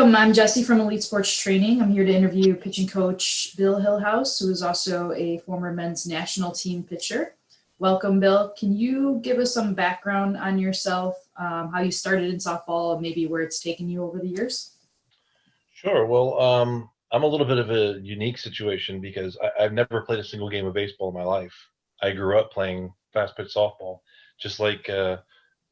Welcome. I'm Jesse from Elite Sports Training. I'm here to interview pitching coach Bill Hillhouse, who is also a former men's national team pitcher. Welcome, Bill. Can you give us some background on yourself, how you started in softball, and maybe where it's taken you over the years? Sure. Well, I'm a little bit of a unique situation because I've never played a single game of baseball in my life. I grew up playing fast pitch softball, just like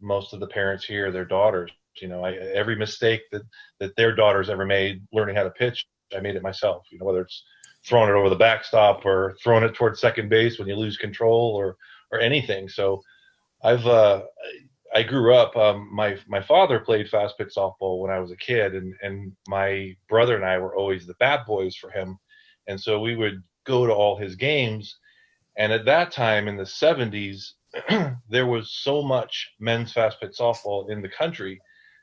most of the parents here, their daughters. Every mistake that their daughters ever made learning how to pitch, I made it myself. Whether it's throwing it over the backstop or throwing it towards second base when you lose control or anything. So I've I grew up. My father played fast pitch softball when I was a kid, and my brother and I were always the bad boys for him, and so we would go to all his games. And at that time in the '70s, there was so much men's fast pitch softball in the country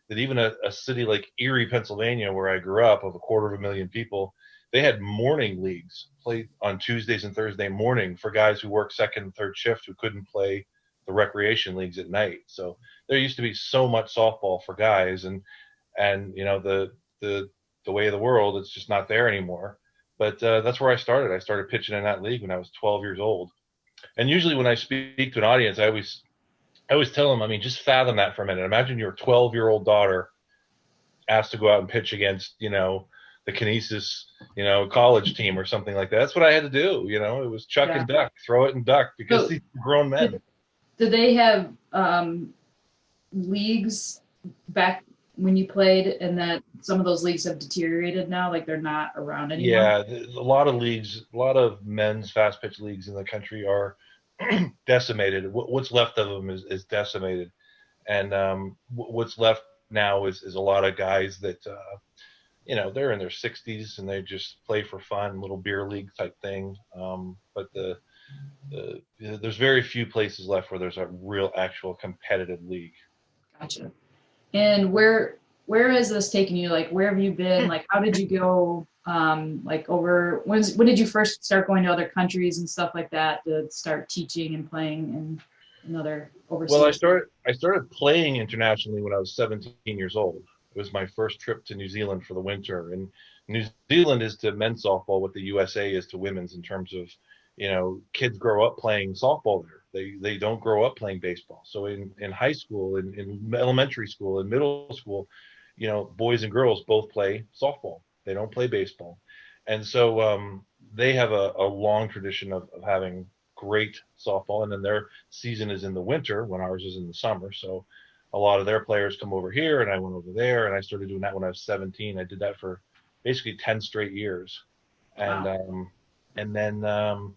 that even a city like Erie, Pennsylvania, where I grew up, of 250,000 people, they had morning leagues played on Tuesdays and Thursday morning for guys who worked second and third shift who couldn't play the recreation leagues at night. So there used to be so much softball for guys, and the way of the world, it's just not there anymore. But that's where I started. I started pitching in that league when I was 12 years old. And usually when I speak to an audience, I always tell them, I mean, just fathom that for a minute. Imagine your 12-year-old daughter asked to go out and pitch against, the Kinesis, college team or something like that. That's what I had to do. It was chuck Yeah. and duck, throw it and duck, because So these are grown men. did they have leagues back when you played, and that some of those leagues have deteriorated now, like they're not around anymore? Yeah, a lot of leagues, a lot of men's fast pitch leagues in the country are decimated. What's left of them is decimated. And what's left now is a lot of guys that they're in their 60s and they just play for fun, little beer league type thing. But there's very few places left where there's a real actual competitive league. Gotcha. And where has this taken you? Like, where have you been? Like, how did you go? Like, over when did you first start going to other countries and stuff like that to start teaching and playing in other Well, I overseas? started I started playing internationally when I was 17 years old. It was my first trip to New Zealand for the winter, and New Zealand is to men's softball what the USA is to women's in terms of, kids grow up playing softball there. They don't grow up playing baseball. So in high school, in elementary school, in middle school, boys and girls both play softball. They don't play baseball, and so they have a long tradition of having great softball, and then their season is in the winter when ours is in the summer. So a lot of their players come over here, and I went over there, and I started doing that when I was 17. I did that for basically 10 straight years, and Wow. then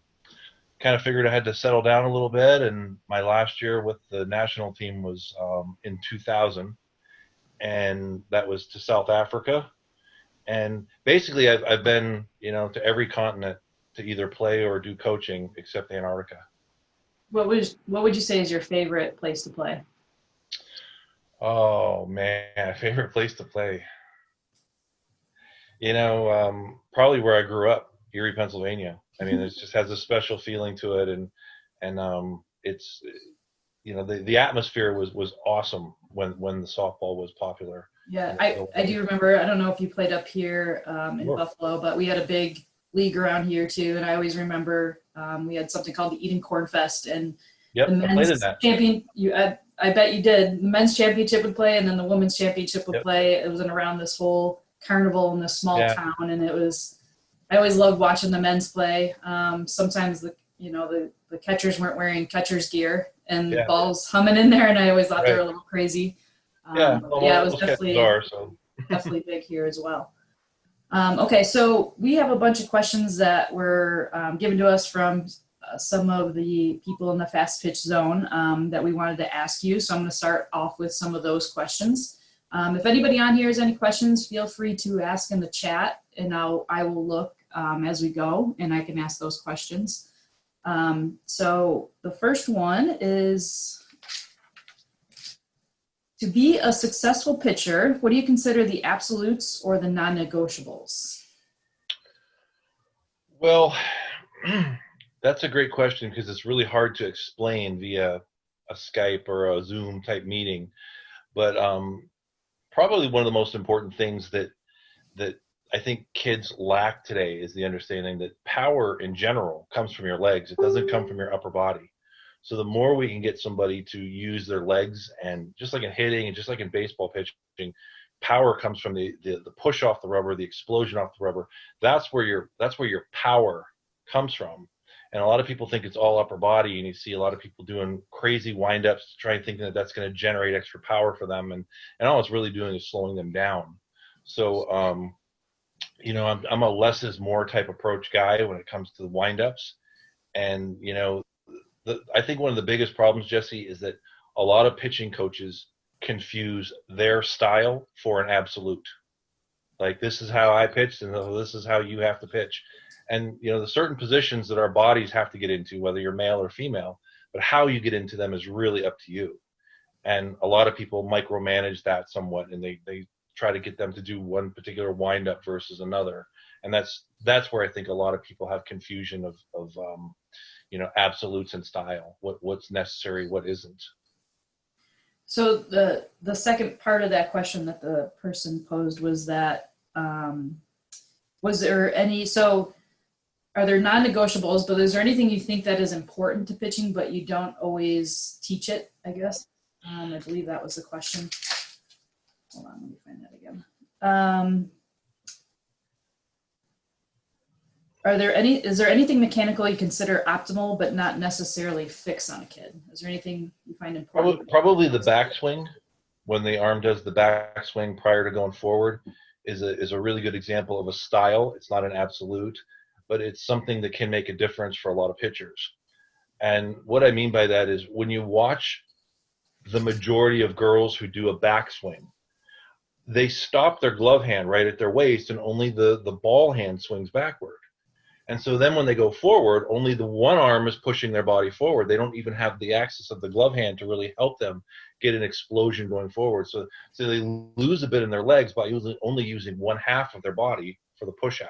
kind of figured I had to settle down a little bit. And my last year with the national team was in 2000, and that was to South Africa. And basically, I've been, to every continent to either play or do coaching except Antarctica. What would you say is your favorite place to play? Oh man, favorite place to play. Probably where I grew up, Erie, Pennsylvania. I mean, it just has a special feeling to it, and it's the atmosphere was awesome when the softball was popular. Yeah, And I do remember. I don't know if you played up here in sure. Buffalo, but we had a big league around here too. And I always remember we had something called the Eden Corn Fest, and the Yep, I played in men's that. champion. I bet you did. The men's championship would play, and then the women's championship would Yep. play. It was around this whole carnival in this small Yeah. town, and it was. I always loved watching the men's play. Sometimes the catchers weren't wearing catcher's gear, and the Yeah. balls humming in there, and I always thought they were Right. a little crazy. Yeah. But yeah, it Well, was most catches are so. definitely big here as well. Okay, so we have a bunch of questions that were given to us from some of the people in the Fast Pitch Zone that we wanted to ask you. So I'm going to start off with some of those questions. If anybody on here has any questions, feel free to ask in the chat, and I will look as we go, and I can ask those questions. So the first one is, to be a successful pitcher, what do you consider the absolutes or the non-negotiables? Well, that's a great question because it's really hard to explain via a Skype or a Zoom type meeting. But probably one of the most important things that that I think kids lack today is the understanding that power in general comes from your legs. It doesn't come from your upper body. So the more we can get somebody to use their legs, and just like in hitting and just like in baseball pitching, power comes from the push off the rubber, the explosion off the rubber. That's where your power comes from. And a lot of people think it's all upper body, and you see a lot of people doing crazy windups to try and thinking that that's going to generate extra power for them, and all it's really doing is slowing them down. So I'm a less is more type approach guy when it comes to the windups. And I think one of the biggest problems, Jesse, is that a lot of pitching coaches confuse their style for an absolute. Like, this is how I pitched, and this is how you have to pitch. And the certain positions that our bodies have to get into, whether you're male or female, but how you get into them is really up to you. And a lot of people micromanage that somewhat, and they try to get them to do one particular windup versus another. And that's where I think a lot of people have confusion of absolutes and style, what's necessary, what isn't. So the second part of that question that the person posed was that, was there any, so are there non-negotiables, but is there anything you think that is important to pitching, but you don't always teach it, I guess? I believe that was the question. Hold on, let me find that again. Is there anything mechanical you consider optimal but not necessarily fix on a kid? Is there anything you find important? Probably the backswing, when the arm does the backswing prior to going forward, is a really good example of a style. It's not an absolute, but it's something that can make a difference for a lot of pitchers. And what I mean by that is, when you watch the majority of girls who do a backswing, they stop their glove hand right at their waist, and only the ball hand swings backward. And so then when they go forward, only the one arm is pushing their body forward. They don't even have the axis of the glove hand to really help them get an explosion going forward. So they lose a bit in their legs by only using one half of their body for the push out.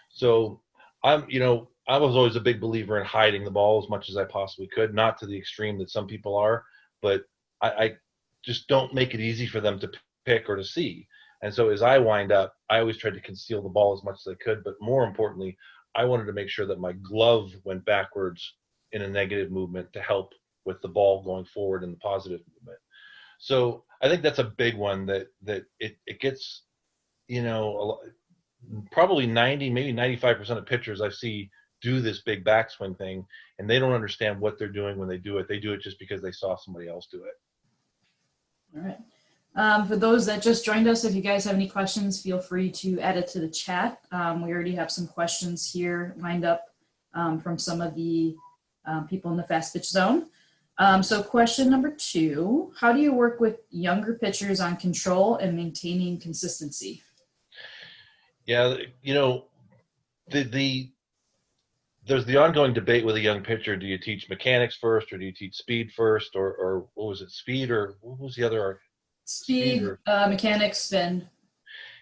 So I was always a big believer in hiding the ball as much as I possibly could, not to the extreme that some people are, but I just don't make it easy for them to pick or to see. And so as I wind up, I always tried to conceal the ball as much as I could, but more importantly, I wanted to make sure that my glove went backwards in a negative movement to help with the ball going forward in the positive movement. So I think that's a big one that it gets, probably 90, maybe 95% of pitchers I see do this big backswing thing, and they don't understand what they're doing when they do it. They do it just because they saw somebody else do it. All right. For those that just joined us, if you guys have any questions, feel free to add it to the chat. We already have some questions here lined up from some of the people in the Fastpitch Zone. So question number 2, how do you work with younger pitchers on control and maintaining consistency? Yeah, there's the ongoing debate with a young pitcher. Do you teach mechanics first, or do you teach speed first, or what was it, speed, or what was the other? Speed, mechanics, spin.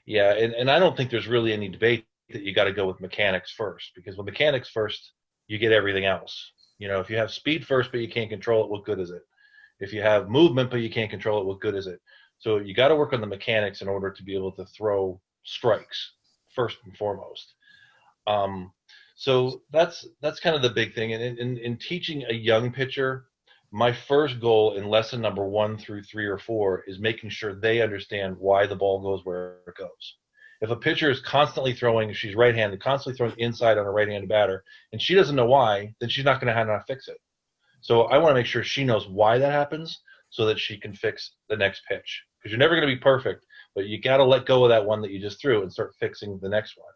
Yeah, and I don't think there's really any debate that you got to go with mechanics first, because with mechanics first, you get everything else. If you have speed first but you can't control it, what good is it? If you have movement but you can't control it, what good is it? So you got to work on the mechanics in order to be able to throw strikes first and foremost. So that's kind of the big thing. And in teaching a young pitcher, my first goal in lesson number 1 through 3 or 4 is making sure they understand why the ball goes where it goes. If a pitcher is constantly throwing, she's right-handed, constantly throwing inside on a right-handed batter, and she doesn't know why, then she's not going to have how to fix it. So I want to make sure she knows why that happens so that she can fix the next pitch. Because you're never going to be perfect, but you got to let go of that one that you just threw and start fixing the next one.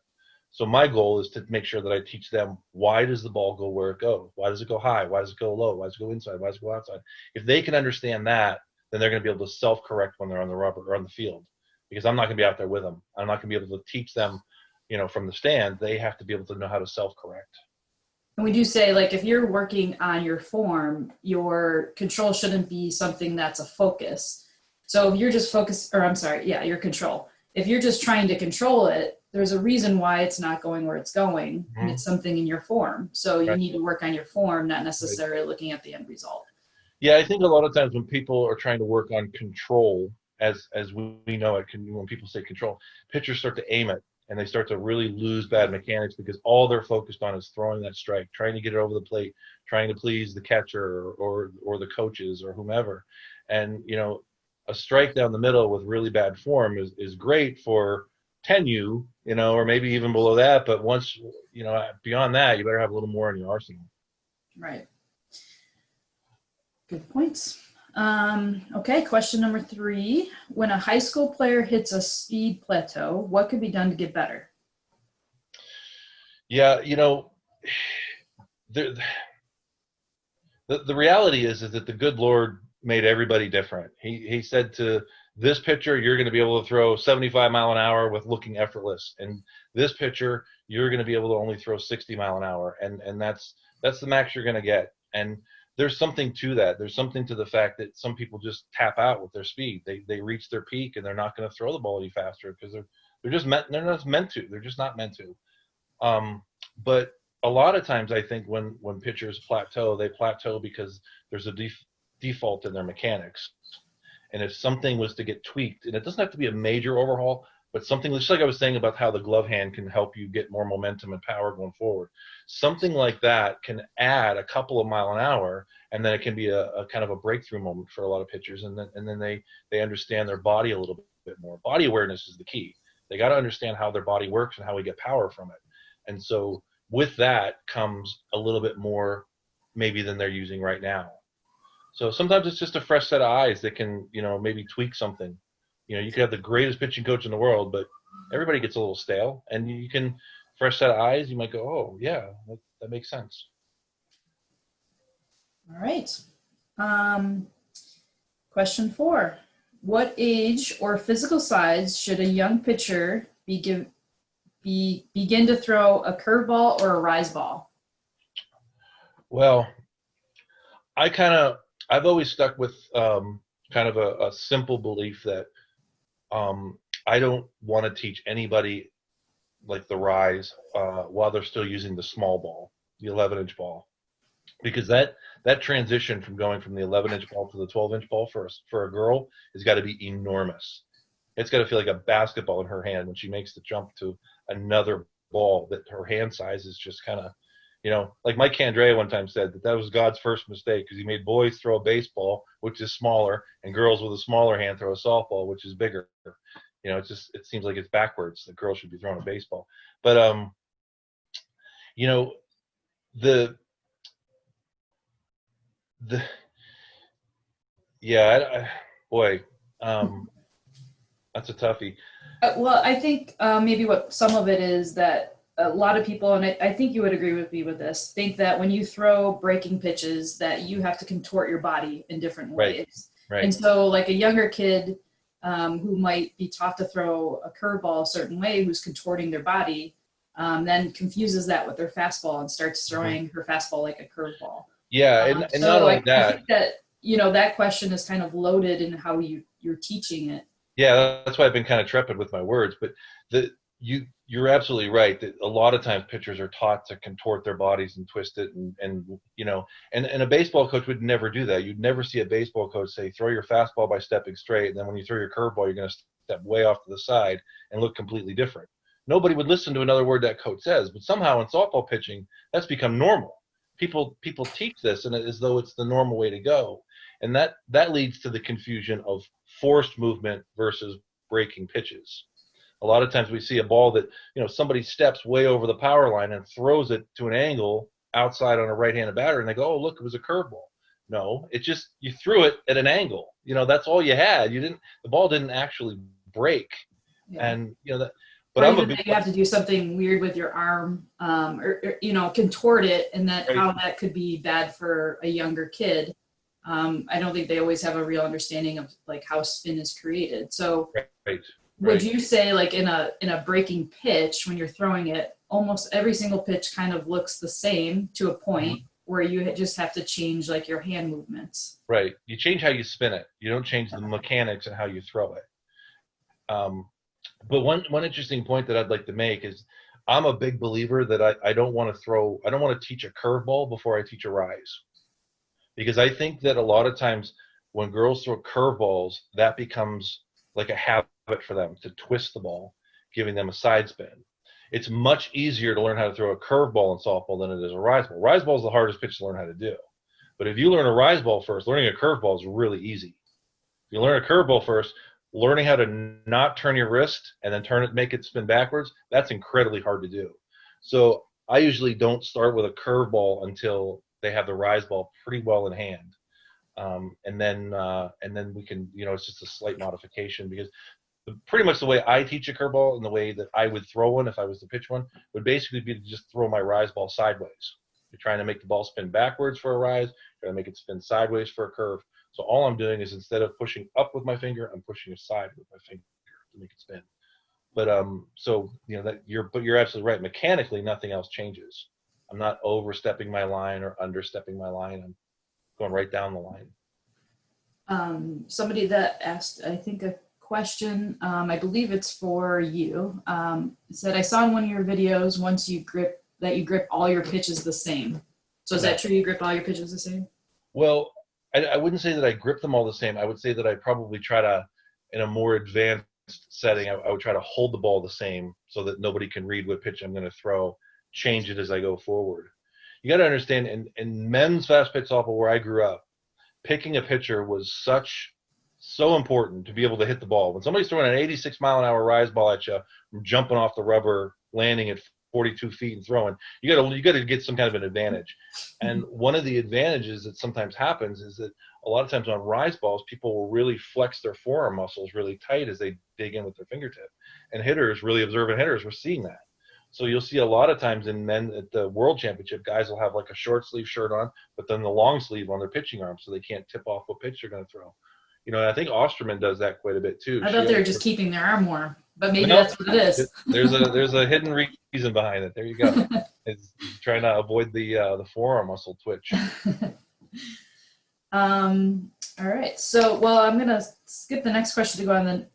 So my goal is to make sure that I teach them, why does the ball go where it goes? Why does it go high? Why does it go low? Why does it go inside? Why does it go outside? If they can understand that, then they're going to be able to self-correct when they're on the rubber or on the field, because I'm not going to be out there with them. I'm not going to be able to teach them, from the stand. They have to be able to know how to self-correct. And we do say, like, if you're working on your form, your control shouldn't be something that's a focus. So if you're just your control. If you're just trying to control it, there's a reason why it's not going where it's going, Mm-hmm. and it's something in your form. So you Right. need to work on your form, not necessarily looking at the end result. Yeah, I think a lot of times when people are trying to work on control as we know it, when people say control, pitchers start to aim it, and they start to really lose bad mechanics because all they're focused on is throwing that strike, trying to get it over the plate, trying to please the catcher or the coaches or whomever. And, a strike down the middle with really bad form is great for 10U, or maybe even below that. But once, beyond that, you better have a little more in your arsenal. Right. Good points. Okay, question number 3. When a high school player hits a speed plateau, what could be done to get better? Yeah, the reality is that the good Lord made everybody different. He said to this pitcher, you're going to be able to throw 75 mile an hour with looking effortless, and this pitcher, you're going to be able to only throw 60 mile an hour, and that's the max you're going to get. And there's something to that. There's something to the fact that some people just tap out with their speed. They reach their peak and they're not going to throw the ball any faster because they're not meant to. They're just not meant to. But a lot of times, I think when pitchers plateau, they plateau because there's a default in their mechanics. And if something was to get tweaked, and it doesn't have to be a major overhaul, but something just like I was saying about how the glove hand can help you get more momentum and power going forward, something like that can add a couple of mile an hour, and then it can be a kind of a breakthrough moment for a lot of pitchers, and then they understand their body a little bit more. Body awareness is the key. They got to understand how their body works and how we get power from it. And so with that comes a little bit more maybe than they're using right now. So sometimes it's just a fresh set of eyes that can, maybe tweak something. You could have the greatest pitching coach in the world, but everybody gets a little stale. And you can, fresh set of eyes, you might go, oh, yeah, that makes sense. All right. Question 4. What age or physical size should a young pitcher begin to throw a curveball or a rise ball? Well, I've always stuck with kind of a simple belief that I don't want to teach anybody like the rise while they're still using the small ball, the 11-inch ball, because that transition from going from the 11-inch ball to the 12-inch ball for a girl has got to be enormous. It's got to feel like a basketball in her hand when she makes the jump to another ball, that her hand size is just kind of, like Mike Candrea one time said that was God's first mistake, because he made boys throw a baseball, which is smaller, and girls with a smaller hand throw a softball, which is bigger. It seems like it's backwards. The girls should be throwing a baseball. But, that's a toughie. Well, I think maybe what some of it is that a lot of people, and I think you would agree with me with this, think that when you throw breaking pitches that you have to contort your body in different ways. Right. And so like a younger kid who might be taught to throw a curveball a certain way, who's contorting their body, then confuses that with their fastball and starts throwing her fastball like a curveball. Yeah, and so not only that. I think that, that question is kind of loaded in how you're teaching it. Yeah, that's why I've been kind of trepid with my words. But you're absolutely right that a lot of times pitchers are taught to contort their bodies and twist it, and a baseball coach would never do that. You'd never see a baseball coach say, throw your fastball by stepping straight, and then when you throw your curveball, you're going to step way off to the side and look completely different. Nobody would listen to another word that coach says, but somehow in softball pitching, that's become normal. People teach this and as though it's the normal way to go. And that leads to the confusion of forced movement versus breaking pitches. A lot of times we see a ball that, somebody steps way over the power line and throws it to an angle outside on a right-handed batter, and they go, oh, look, it was a curveball. No, it just, you threw it at an angle. That's all you had. The ball didn't actually break. Yeah. And, but you have to do something weird with your arm, or contort it, and how that could be bad for a younger kid. I don't think they always have a real understanding of like how spin is created. So would you say like in a breaking pitch, when you're throwing it, almost every single pitch kind of looks the same to a point where you just have to change like your hand movements? Right. You change how you spin it. You don't change the mechanics and how you throw it. But one interesting point that I'd like to make is I'm a big believer that I don't want to teach a curveball before I teach a rise. Because I think that a lot of times when girls throw curveballs, that becomes like a habit for them to twist the ball, giving them a side spin. It's much easier to learn how to throw a curveball in softball than it is a rise ball. Rise ball is the hardest pitch to learn how to do. But if you learn a rise ball first, learning a curveball is really easy. If you learn a curveball first, learning how to not turn your wrist and then make it spin backwards, that's incredibly hard to do. So I usually don't start with a curveball until they have the rise ball pretty well in hand. And then we can, it's just a slight modification, because pretty much the way I teach a curveball and the way that I would throw one if I was to pitch one would basically be to just throw my rise ball sideways. You're trying to make the ball spin backwards for a rise, you're trying to make it spin sideways for a curve. So all I'm doing is, instead of pushing up with my finger, I'm pushing aside with my finger to make it spin. But you're absolutely right. Mechanically, nothing else changes. I'm not overstepping my line or understepping my line. I'm going right down the line. Somebody that asked, I think, a question, I believe it's for you, said, I saw in one of your videos once you grip all your pitches the same. So is that true? You grip all your pitches the same? Well, I wouldn't say that I grip them all the same. I would say that I probably try to, in a more advanced setting, I would try to hold the ball the same so that nobody can read what pitch I'm going to throw, change it as I go forward. You got to understand, in men's fast pitch softball where I grew up, picking a pitcher was so important to be able to hit the ball. When somebody's throwing an 86-mile-an-hour rise ball at you, jumping off the rubber, landing at 42 feet and throwing, you got to get some kind of an advantage. And one of the advantages that sometimes happens is that a lot of times on rise balls, people will really flex their forearm muscles really tight as they dig in with their fingertip. And hitters, really observant hitters, were seeing that. So you'll see a lot of times in men at the World Championship, guys will have like a short sleeve shirt on, but then the long sleeve on their pitching arm, so they can't tip off what pitch they're going to throw. I think Osterman does that quite a bit too. I thought they were just keeping their arm warm, but maybe that's what it is. There's a hidden reason behind it. There you go. It's trying to avoid the forearm muscle twitch. All right. So, well, I'm gonna skip the next question to go on then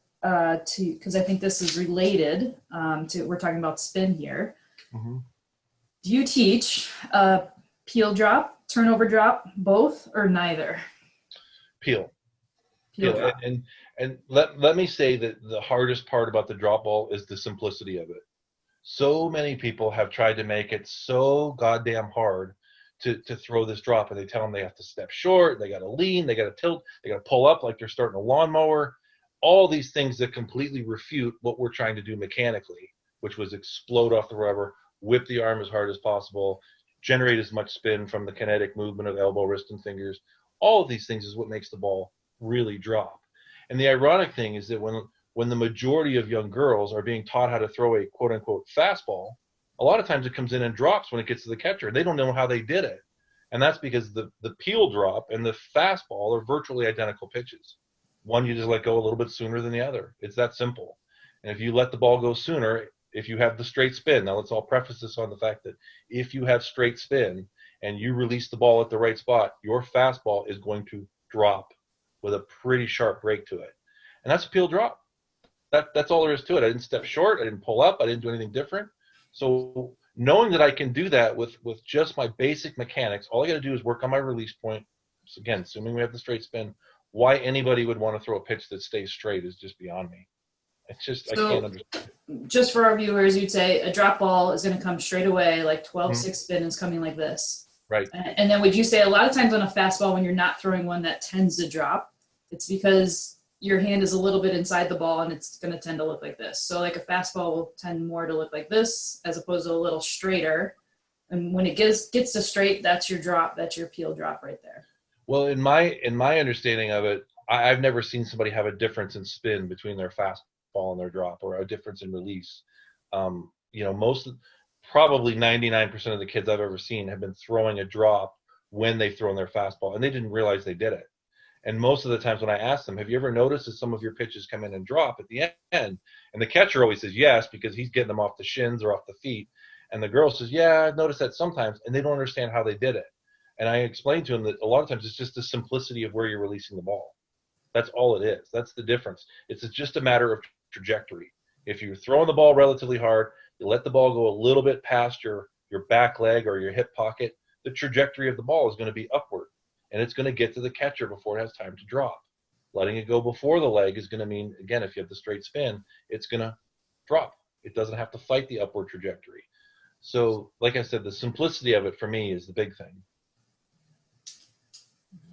because I think this is related to, we're talking about spin here. Mm-hmm. Do you teach peel drop, turnover drop, both, or neither? Peel. Drop. And let me say that the hardest part about the drop ball is the simplicity of it. So many people have tried to make it so goddamn hard to throw this drop, and they tell them they have to step short, they got to lean, they got to tilt, they got to pull up like they're starting a lawnmower. All these things that completely refute what we're trying to do mechanically, which was explode off the rubber, whip the arm as hard as possible, generate as much spin from the kinetic movement of elbow, wrist, and fingers. All of these things is what makes the ball really drop. And the ironic thing is that when the majority of young girls are being taught how to throw a quote-unquote fastball, a lot of times it comes in and drops when it gets to the catcher. They don't know how they did it. And that's because the peel drop and the fastball are virtually identical pitches. One you just let go a little bit sooner than the other. It's that simple. And if you let the ball go sooner, if you have the straight spin, now let's all preface this on the fact that if you have straight spin and you release the ball at the right spot, your fastball is going to drop with a pretty sharp break to it. And that's a peel drop. That's all there is to it. I didn't step short. I didn't pull up. I didn't do anything different. So knowing that I can do that with just my basic mechanics, all I got to do is work on my release point. So again, assuming we have the straight spin, why anybody would want to throw a pitch that stays straight is just beyond me. It's just, so, I can't understand it. Just for our viewers, you'd say a drop ball is going to come straight away, like 12-6 spin is coming like this. Right. And then would you say a lot of times on a fastball, when you're not throwing one that tends to drop, it's because your hand is a little bit inside the ball and it's going to tend to look like this. So like a fastball will tend more to look like this as opposed to a little straighter. And when it gets to straight, that's your drop. That's your peel drop right there. Well, in my understanding of it, I've never seen somebody have a difference in spin between their fastball and their drop, or a difference in release. Probably 99% of the kids I've ever seen have been throwing a drop when they've thrown their fastball, and they didn't realize they did it. And most of the times when I ask them, have you ever noticed that some of your pitches come in and drop at the end? And the catcher always says yes, because he's getting them off the shins or off the feet. And the girl says, yeah, I've noticed that sometimes, and they don't understand how they did it. And I explained to them that a lot of times it's just the simplicity of where you're releasing the ball. That's all it is. That's the difference. It's just a matter of trajectory. If you're throwing the ball relatively hard, you let the ball go a little bit past your back leg or your hip pocket, the trajectory of the ball is going to be upward. And it's going to get to the catcher before it has time to drop. letting it go before the leg is going to mean, again, if you have the straight spin, it's going to drop. It doesn't have to fight the upward trajectory. So, like I said, the simplicity of it for me is the big thing.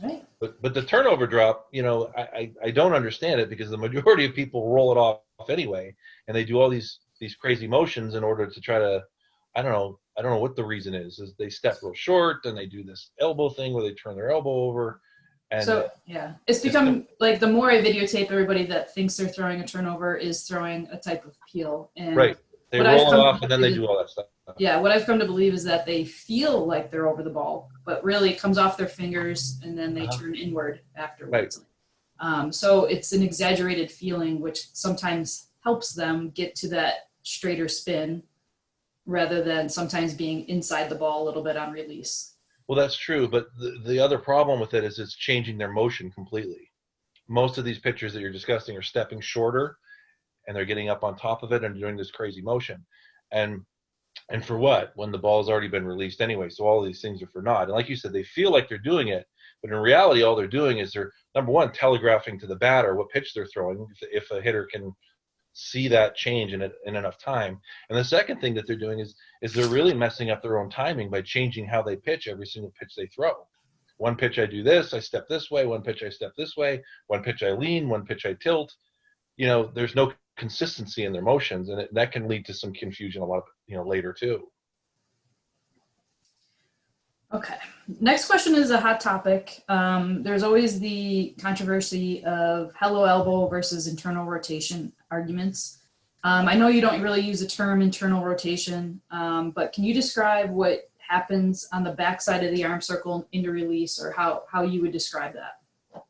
Right. But the turnover drop, I don't understand it, because the majority of people roll it off anyway, and they do all these crazy motions in order to try to, I don't know what the reason is they step real short, and they do this elbow thing where they turn their elbow over. And so yeah, it's become like, the more I videotape, everybody that thinks they're throwing a turnover is throwing a type of peel. And right, they roll it off and then they do all that stuff. Yeah, what I've come to believe is that they feel like they're over the ball, but really it comes off their fingers and then they turn inward afterwards. Right. So it's an exaggerated feeling, which sometimes helps them get to that straighter spin, rather than sometimes being inside the ball a little bit on release. Well, that's true, but the other problem with it is it's changing their motion completely. Most of these pitchers that you're discussing are stepping shorter, and they're getting up on top of it and doing this crazy motion. And for what? When the ball's already been released anyway. So all these things are for naught. And like you said, they feel like they're doing it, but in reality, all they're doing is they're, number one, telegraphing to the batter what pitch they're throwing, if a hitter can see that change in enough time. And the second thing that they're doing is they're really messing up their own timing by changing how they pitch every single pitch they throw. One pitch I do this, I step this way. One pitch I step this way. One pitch I lean. One pitch I tilt. There's no consistency in their motions, and that can lead to some confusion a lot, later too. Okay. Next question is a hot topic. There's always the controversy of hello elbow versus internal rotation arguments. I know you don't really use the term internal rotation, but can you describe what happens on the backside of the arm circle into release, or how you would describe that?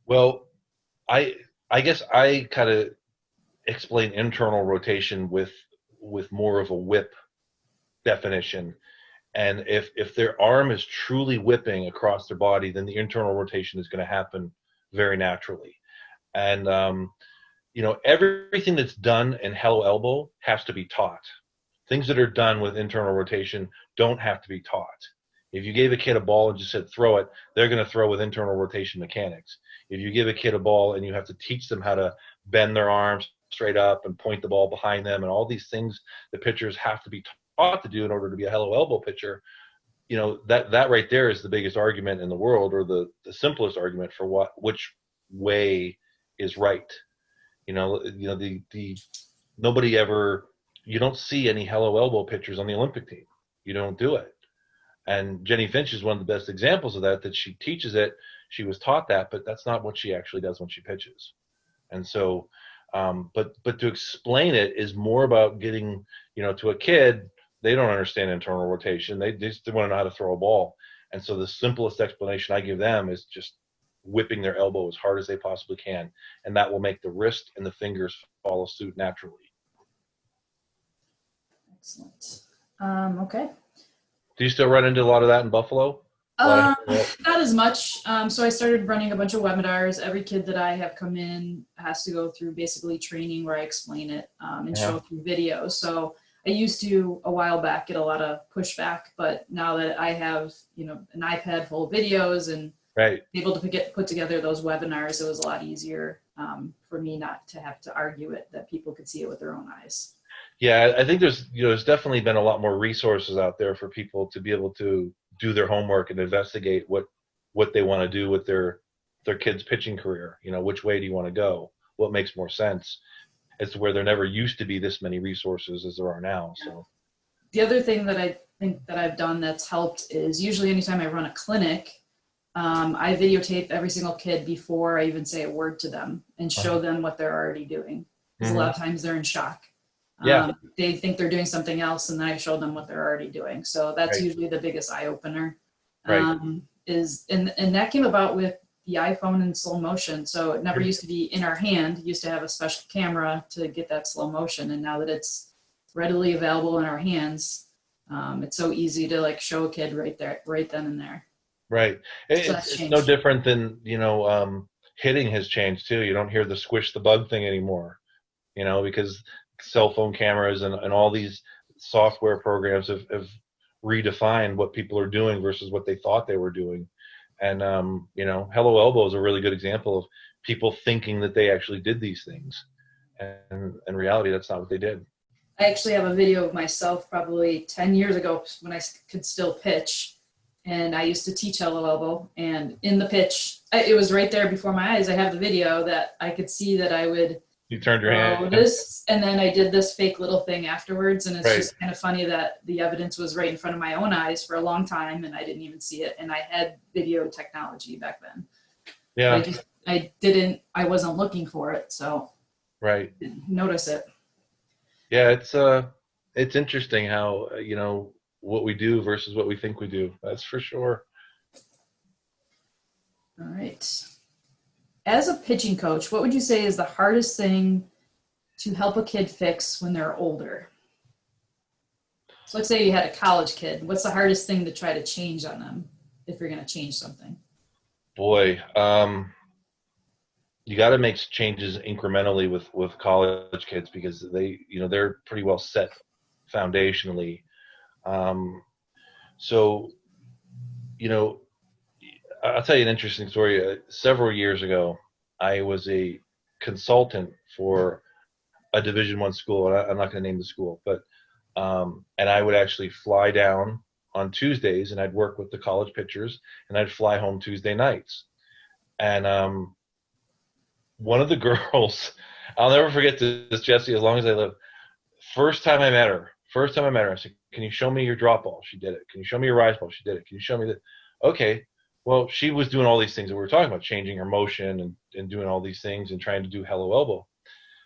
Well, I guess I kind of explain internal rotation with more of a whip definition. And if their arm is truly whipping across their body, then the internal rotation is going to happen very naturally. And, everything that's done in hello elbow has to be taught. Things that are done with internal rotation don't have to be taught. If you gave a kid a ball and just said throw it, they're going to throw with internal rotation mechanics. If you give a kid a ball and you have to teach them how to bend their arms straight up and point the ball behind them, and all these things the pitchers have to be taught to do in order to be a hello elbow pitcher, that right there is the biggest argument in the world, or the simplest argument for which way is right. Nobody ever, you don't see any hello elbow pitchers on the Olympic team. You don't do it. And Jenny Finch is one of the best examples of that she teaches it. She was taught that, but that's not what she actually does when she pitches. And so, but to explain it is more about getting, to a kid, they don't understand internal rotation. They just want to know how to throw a ball. And so the simplest explanation I give them is just whipping their elbow as hard as they possibly can. And that will make the wrist and the fingers follow suit naturally. Excellent. Okay. Do you still run into a lot of that in Buffalo? Not as much. So I started running a bunch of webinars. Every kid that I have come in has to go through basically training where I explain it and show through videos. So I used to, a while back, get a lot of pushback, but now that I have, an iPad full of videos and able to put together those webinars, it was a lot easier for me not to have to argue it, that people could see it with their own eyes. Yeah, I think there's definitely been a lot more resources out there for people to be able to do their homework and investigate what they want to do with their kid's pitching career. Which way do you want to go? What makes more sense? It's where there never used to be this many resources as there are now. So the other thing that I think that I've done that's helped is usually anytime I run a clinic, I videotape every single kid before I even say a word to them and show them what they're already doing. Because a lot of times they're in shock. They think they're doing something else, and then I show them what they're already doing. So that's usually the biggest eye opener. And that came about with the iPhone in slow motion. So it never used to be in our hand. It used to have a special camera to get that slow motion. And now that it's readily available in our hands, it's so easy to show a kid right then and there. Right. It's no different than, hitting has changed too. You don't hear the squish the bug thing anymore, because cell phone cameras and all these software programs have redefined what people are doing versus what they thought they were doing. And, hello elbow is a really good example of people thinking that they actually did these things, and in reality, that's not what they did. I actually have a video of myself probably 10 years ago when I could still pitch. And I used to teach hello elbow, and in the pitch, it was right there before my eyes. I have the video that I could see that I would You turned your hand. this, and then I did this fake little thing afterwards. And it's Right. just kind of funny that the evidence was right in front of my own eyes for a long time, and I didn't even see it. And I had video technology back then. Yeah. I wasn't looking for it, so Right. I didn't notice it. Yeah, it's interesting how what we do versus what we think we do. That's for sure. All right. As a pitching coach, what would you say is the hardest thing to help a kid fix when they're older? So let's say you had a college kid. What's the hardest thing to try to change on them if you're going to change something? Boy, you got to make changes incrementally with college kids because they're pretty well set foundationally. So, I'll tell you an interesting story. Several years ago, I was a consultant for a Division I school, and I'm not going to name the school, but and I would actually fly down on Tuesdays, and I'd work with the college pitchers, and I'd fly home Tuesday nights. And one of the girls, I'll never forget this, Jesse, as long as I live. First time I met her, I said, "Can you show me your drop ball?" She did it. "Can you show me your rise ball?" She did it. "Can you show me that?" Okay. Well, she was doing all these things that we were talking about, changing her motion and doing all these things and trying to do hello elbow.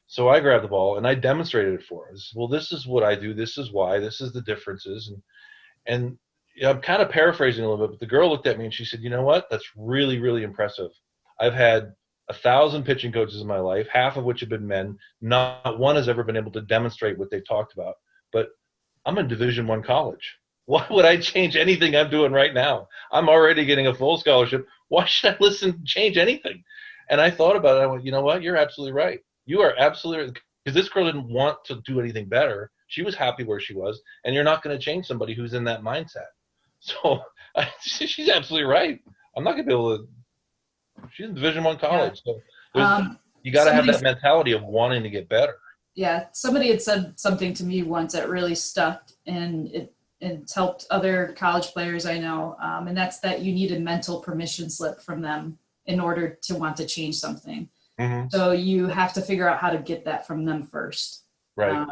So I grabbed the ball and I demonstrated it for her. I said, "Well, this is what I do. This is why. This is the differences." And I'm kind of paraphrasing a little bit, but the girl looked at me and she said, "You know what? That's really, really impressive. I've had 1,000 pitching coaches in my life, half of which have been men. Not one has ever been able to demonstrate what they've talked about. But I'm in Division I college. Why would I change anything I'm doing right now? I'm already getting a full scholarship. Why should I change anything?" And I thought about it. I went, "You know what? You're absolutely right. You are absolutely right." Because this girl didn't want to do anything better. She was happy where she was. And you're not going to change somebody who's in that mindset. So she's absolutely right. I'm not going to be able to. She's in Division I college. Yeah. So you got to have that mentality of wanting to get better. Yeah. Somebody had said something to me once that really stuck, and it's helped other college players I know. And that's that you need a mental permission slip from them in order to want to change something. Mm-hmm. So you have to figure out how to get that from them first. Right.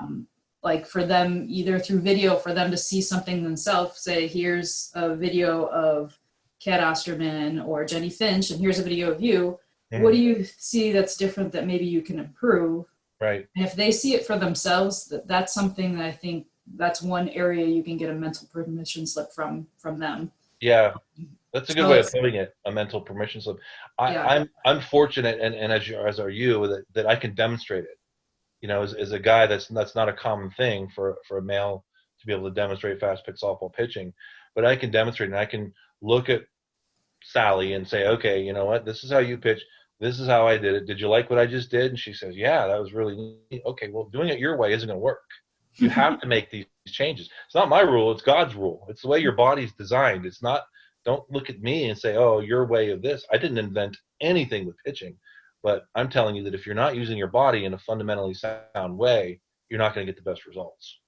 Like for them, either through video, for them to see something themselves, say, "Here's a video of Kat Osterman or Jenny Finch, and here's a video of you. Mm-hmm. What do you see that's different that maybe you can improve?" Right. And if they see it for themselves, that's something that I think that's one area you can get a mental permission slip from them. Yeah. That's a good way of putting it, a mental permission slip. I'm fortunate, and as are you, that I can demonstrate it. As a guy, that's not a common thing for a male to be able to demonstrate fast pitch softball pitching. But I can demonstrate, and I can look at Sally and say, "Okay, you know what? This is how you pitch. This is how I did it. Did you like what I just did?" And she says, "Yeah, that was really neat." Okay, well, doing it your way isn't going to work. You have to make these changes. It's not my rule. It's God's rule. It's the way your body's designed. It's not. Don't look at me and say, "Oh, your way of this." I didn't invent anything with pitching, but I'm telling you that if you're not using your body in a fundamentally sound way, you're not going to get the best results.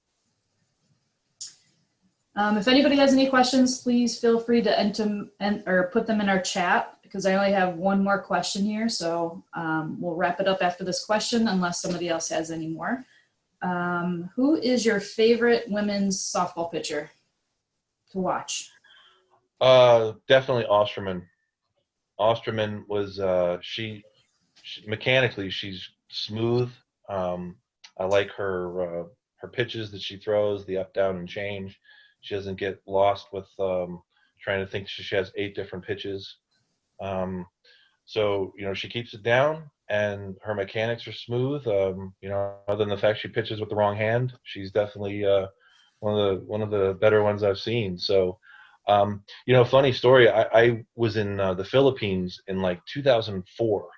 If anybody has any questions, please feel free to enter or put them in our chat, because I only have one more question here. So we'll wrap it up after this question unless somebody else has any more. Who is your favorite women's softball pitcher to watch? Definitely Osterman. Osterman was she mechanically, she's smooth. I like her pitches that she throws, the up, down, and change. She doesn't get lost with trying to think she has 8 different pitches. So she keeps it down, and her mechanics are smooth. Other than the fact she pitches with the wrong hand, she's definitely one of the better ones I've seen. So. Funny story. I was in the Philippines in like 2004,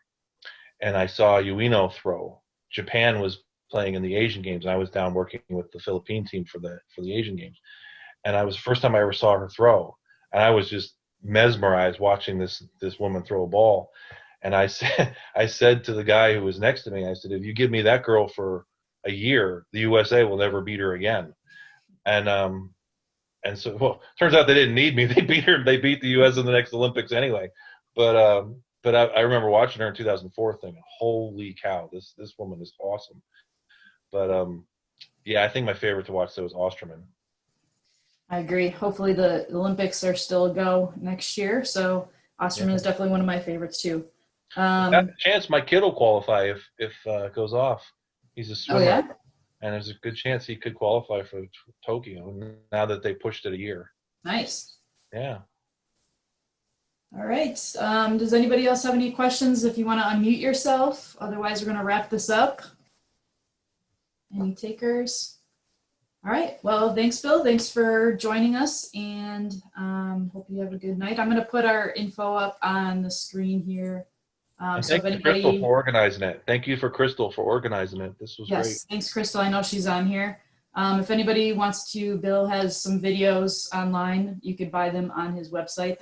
and I saw Ueno throw. Japan was playing in the Asian Games, and I was down working with the Philippine team for the Asian Games. And I was the first time I ever saw her throw, and I was just mesmerized watching this woman throw a ball. And I said to the guy who was next to me, I said, if you give me that girl for a year, the USA will never beat her again. And so, well, turns out they didn't need me. They beat her. They beat the U.S. in the next Olympics anyway. But I remember watching her in 2004, thinking, "Holy cow, this woman is awesome." But yeah, I think my favorite to watch though was Osterman. I agree. Hopefully the Olympics are still a go next year. So Osterman Yeah. is definitely one of my favorites too. Got a chance my kid will qualify if it goes off. He's a Oh swimmer, yeah, and there's a good chance he could qualify for Tokyo now that they pushed it a year. nice. Yeah. All right. Does anybody else have any questions? If you want to unmute yourself, otherwise we're going to wrap this up. Any takers? All right. Well, thanks, Bill. Thanks for joining us, and hope you have a good night. I'm going to put our info up on the screen here. And So if thank you, Crystal, for anybody, organizing it. Thank you for Crystal for organizing it. This was great. yes, thanks, Crystal. I know she's on here. If anybody wants to, Bill has some videos online. You could buy them on his website.